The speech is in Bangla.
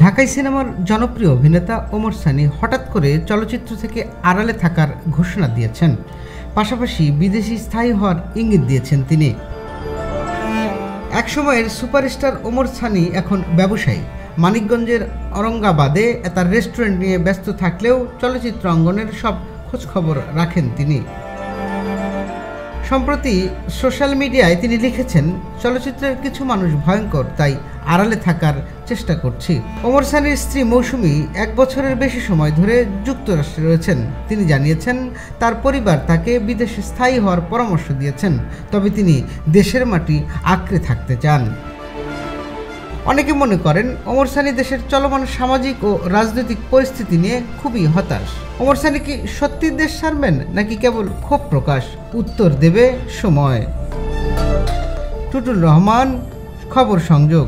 ঢাকাই সিনেমার জনপ্রিয় অভিনেতা ওমর সানি হঠাৎ করে চলচ্চিত্র থেকে আড়ালে থাকার ঘোষণা দিয়েছেন। পাশাপাশি বিদেশি স্থায়ী হওয়ার ইঙ্গিত দিয়েছেন তিনি। একসময়ের সুপারস্টার ওমর সানি এখন ব্যবসায়ী। মানিকগঞ্জের অরঙ্গাবাদে তার রেস্টুরেন্ট নিয়ে ব্যস্ত থাকলেও চলচ্চিত্র অঙ্গনের সব খোঁজখবর রাখেন তিনি। সম্প্রতি সোশ্যাল মিডিয়ায় তিনি লিখেছেন, চলচ্চিত্রের কিছু মানুষ ভয়ঙ্কর, তাই আড়ালে থাকার চেষ্টা করছি। ওমর সানির স্ত্রী মৌসুমী 1 বছরের বেশি সময় ধরে যুক্তরাষ্ট্রে রয়েছেন। তিনি জানিয়েছেন, তার পরিবার তাকে বিদেশে স্থায়ী হওয়ার পরামর্শ দিয়েছেন, তবে তিনি দেশের মাটি আঁকড়ে থাকতে চান। অনেকে মনে করেন ওমর সানি দেশের চলমান সামাজিক ও রাজনৈতিক পরিস্থিতি নিয়ে খুবই হতাশ। ওমর সানি কি সত্যি দেশ ছাড়বেন নাকি কেবল ক্ষোভ প্রকাশ? উত্তর দেবে সময়। টুটুল রহমান, খবর সংযোগ।